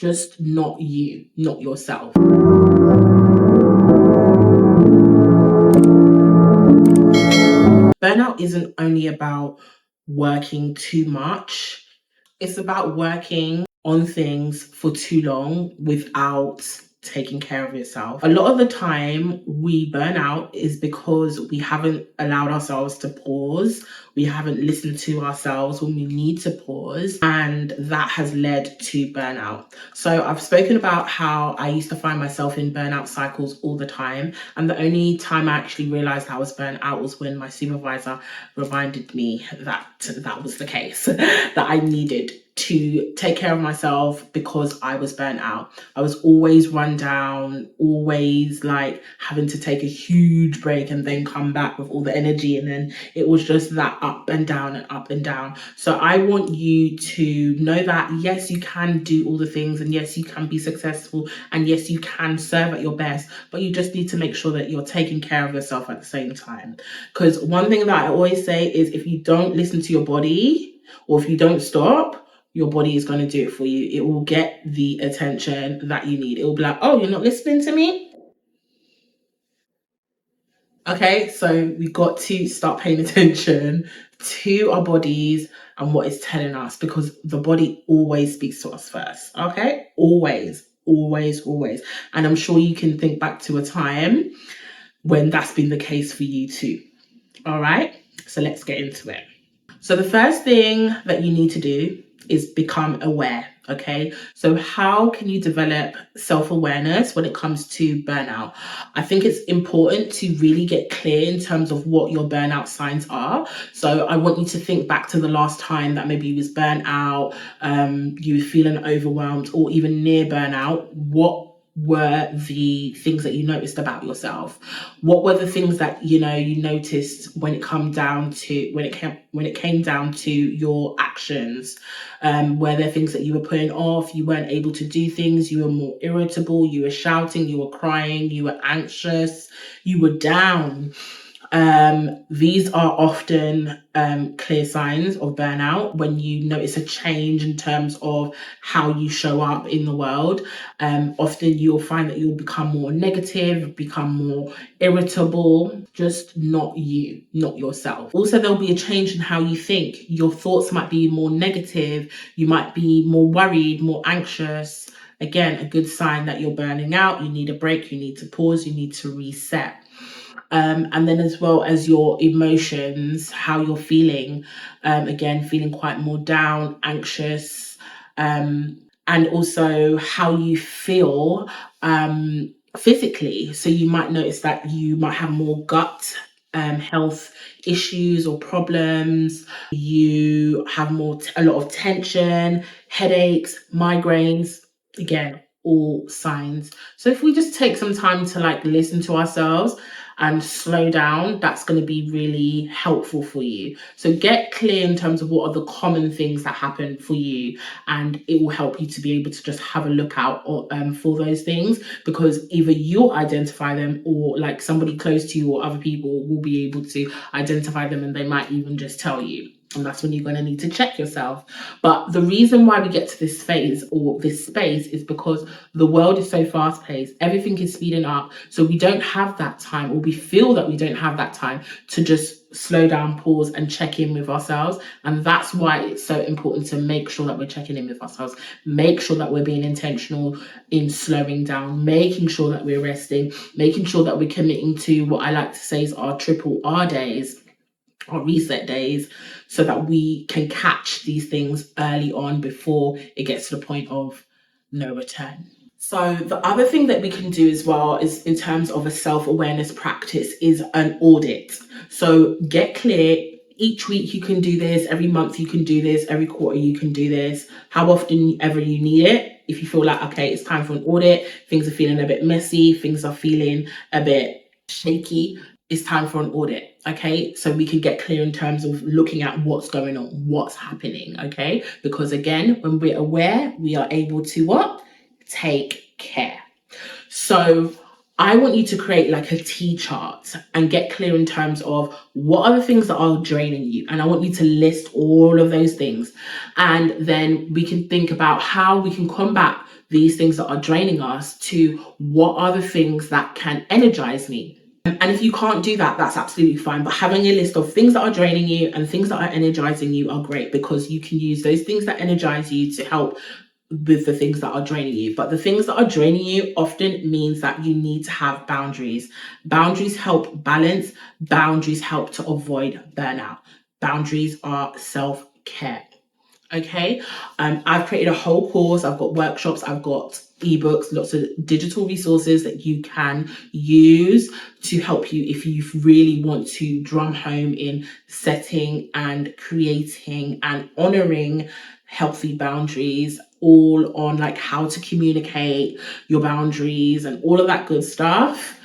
just not you, not yourself. Burnout isn't only about working too much, it's about working on things for too long without taking care of yourself. A lot of the time we burn out is because we haven't allowed ourselves to pause. We haven't listened to ourselves when we need to pause, and that has led to burnout. So I've spoken about how I used to find myself in burnout cycles all the time, and the only time I actually realized I was burnt out was when my supervisor reminded me that that was the case, that I needed to take care of myself because I was burnt out. I was always run down, always like having to take a huge break and then come back with all the energy. And then it was just that up and down and up and down. So I want you to know that yes, you can do all the things, and yes, you can be successful, and yes, you can serve at your best, but you just need to make sure that you're taking care of yourself at the same time. Because one thing that I always say is if you don't listen to your body, or if you don't stop, your body is going to do it for you. It will get the attention that you need. It will be like, oh, you're not listening to me? Okay, so we got to start paying attention to our bodies and what it's telling us, because the body always speaks to us first. Okay, always, always, always. And I'm sure you can think back to a time when that's been the case for you too. All right, so let's get into it. So the first thing that you need to do is become aware. Okay, so how can you develop self-awareness when it comes to burnout? I think it's important to really get clear in terms of what your burnout signs are. So I want you to think back to the last time that maybe you was burnt out, you were feeling overwhelmed, or even near burnout. What were the things that you noticed about yourself? What were the things that you noticed when it came down to your actions? Were there things that you were putting off? You weren't able to do things. You were more irritable. You were shouting. You were crying. You were anxious. You were down. These are often clear signs of burnout when you notice a change in terms of how you show up in the world. Often you'll find that you'll become more negative, become more irritable, just not you, not yourself. Also, there'll be a change in how you think. Your thoughts might be more negative. You might be more worried, more anxious. Again, a good sign that you're burning out. You need a break. You need to pause. You need to reset. And then as well as your emotions, how you're feeling, again, feeling quite more down, anxious, and also how you feel physically. So you might notice that you might have more gut health issues or problems. You have a lot of tension, headaches, migraines. Again, all signs. So if we just take some time to listen to ourselves and slow down, that's going to be really helpful for you. So get clear in terms of what are the common things that happen for you, and it will help you to be able to just have a look out for those things, because either you'll identify them, or somebody close to you or other people will be able to identify them, and they might even just tell you. And that's when you're going to need to check yourself. But the reason why we get to this phase or this space is because the world is so fast paced. Everything is speeding up. So we don't have that time, or we feel that we don't have that time to just slow down, pause, and check in with ourselves. And that's why it's so important to make sure that we're checking in with ourselves. Make sure that we're being intentional in slowing down, making sure that we're resting, making sure that we're committing to what I like to say is our triple R days, our reset days, so that we can catch these things early on before it gets to the point of no return. So the other thing that we can do as well is, in terms of a self-awareness practice, is an audit. So get clear. Each week you can do this, every month you can do this, every quarter you can do this, how often ever you need it. If you feel like, okay, it's time for an audit, things are feeling a bit messy, things are feeling a bit shaky, it's time for an audit. Okay, so we can get clear in terms of looking at what's going on, what's happening. Okay, because again, when we're aware, we are able to what? Take care. So I want you to create a T chart and get clear in terms of what are the things that are draining you. And I want you to list all of those things. And then we can think about how we can combat these things that are draining us to what are the things that can energize me. And if you can't do that, that's absolutely fine. But having a list of things that are draining you and things that are energizing you are great, because you can use those things that energize you to help with the things that are draining you. But the things that are draining you often means that you need to have boundaries. Boundaries help balance, boundaries help to avoid burnout. Boundaries are self-care. Okay. I've created a whole course. I've got workshops, I've got ebooks, lots of digital resources that you can use to help you if you really want to drum home in setting and creating and honoring healthy boundaries, all on like how to communicate your boundaries and all of that good stuff.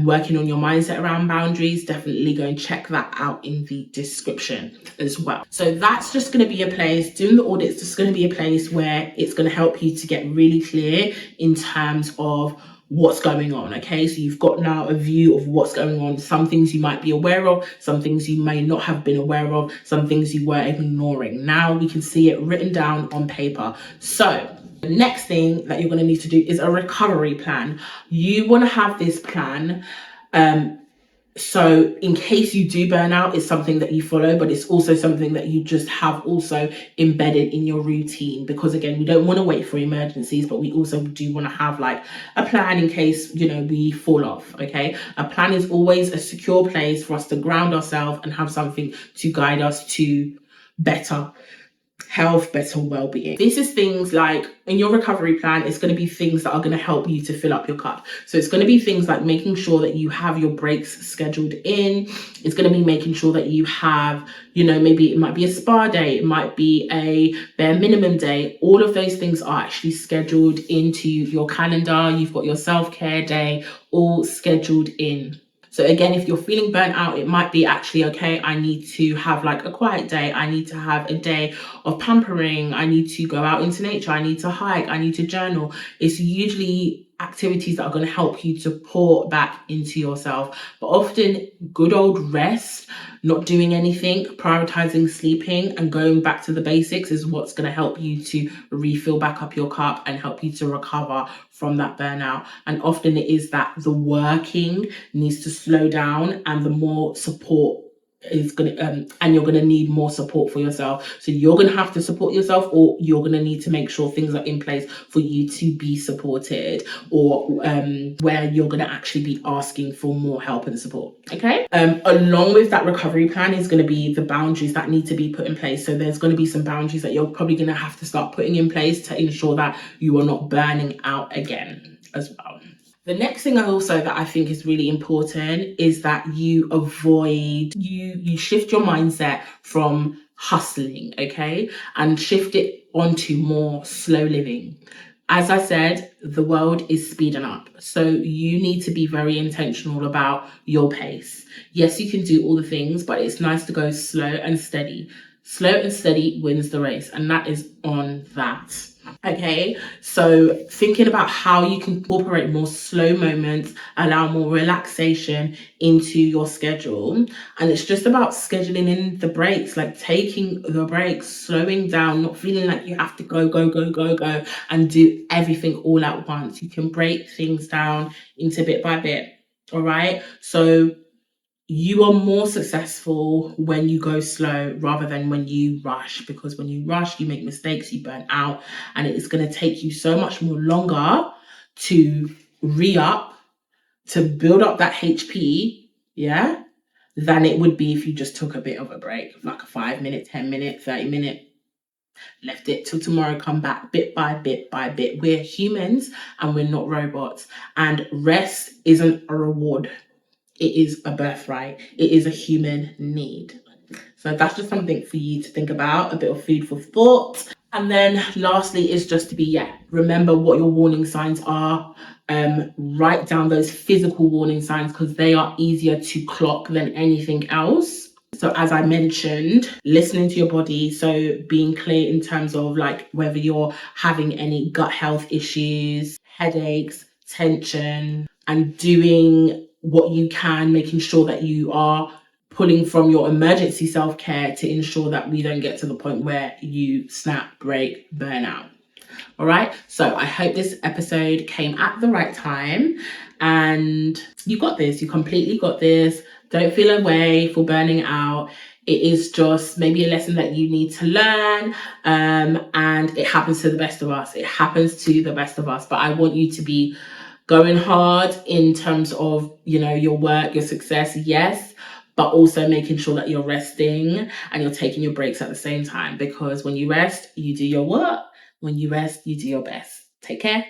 Working on your mindset around boundaries, definitely go and check that out in the description as well. So that's just going to be a place, doing the audit is just going to be a place where it's going to help you to get really clear in terms of what's going on. Okay, so you've got now a view of what's going on. Some things you might be aware of, some things you may not have been aware of, some things you were ignoring. Now we can see it written down on paper. So the next thing that you're going to need to do is a recovery plan. You want to have this plan. So in case you do burn out, it's something that you follow, but it's also something that you just have also embedded in your routine, because again, we don't want to wait for emergencies, but we also do want to have like a plan in case, we fall off. Okay. A plan is always a secure place for us to ground ourselves and have something to guide us to better health, better well-being. This is things like in your recovery plan, it's going to be things that are going to help you to fill up your cup. So it's going to be things like making sure that you have your breaks scheduled in. It's going to be making sure that you have, maybe it might be a spa day, it might be a bare minimum day. All of those things are actually scheduled into your calendar. You've got your self-care day all scheduled in. So again, if you're feeling burnt out, it might be actually, okay, I need to have like a quiet day. I need to have a day of pampering. I need to go out into nature. I need to hike. I need to journal. It's usually activities that are going to help you to pour back into yourself. But often good old rest, not doing anything, prioritizing sleeping and going back to the basics is what's going to help you to refill back up your cup and help you to recover from that burnout. And often it is that the working needs to slow down, and the more support is going to and you're going to need more support for yourself. So you're going to have to support yourself, or you're going to need to make sure things are in place for you to be supported, or where you're going to actually be asking for more help and support. Okay. Along with that recovery plan is going to be the boundaries that need to be put in place. So there's going to be some boundaries that you're probably going to have to start putting in place to ensure that you are not burning out again as well. The next thing that I think is really important is that you avoid, you shift your mindset from hustling, okay, and shift it onto more slow living. As I said, the world is speeding up. So you need to be very intentional about your pace. Yes, you can do all the things, but it's nice to go slow and steady. Slow and steady wins the race, and that is on that. Okay, so thinking about how you can incorporate more slow moments, allow more relaxation into your schedule. And it's just about scheduling in the breaks, like taking the breaks, slowing down, not feeling like you have to go and do everything all at once. You can break things down into bit by bit. All right, so you are more successful when you go slow rather than when you rush, because when you rush, you make mistakes, you burn out, and it's going to take you so much more longer to re-up, to build up that HP, yeah, than it would be if you just took a bit of a break, like a 5-minute, 10-minute, 30-minute, left it till tomorrow, come back bit by bit by bit. We're humans and we're not robots, and rest isn't a reward. It is a birthright. It is a human need. So that's just something for you to think about, a bit of food for thought. And then lastly is just to be, remember what your warning signs are. Write down those physical warning signs, because they are easier to clock than anything else. So as I mentioned, listening to your body. So being clear in terms of like whether you're having any gut health issues, headaches, tension, and doing what you can, making sure that you are pulling from your emergency self-care to ensure that we don't get to the point where you snap, break, burn out. All right. So I hope this episode came at the right time, and you got this. You completely got this. Don't feel away for burning out. It is just maybe a lesson that you need to learn. And it happens to the best of us. It happens to the best of us. But I want you to be going hard in terms of, your work, your success, yes, but also making sure that you're resting and you're taking your breaks at the same time, because when you rest, you do your work. When you rest, you do your best. Take care.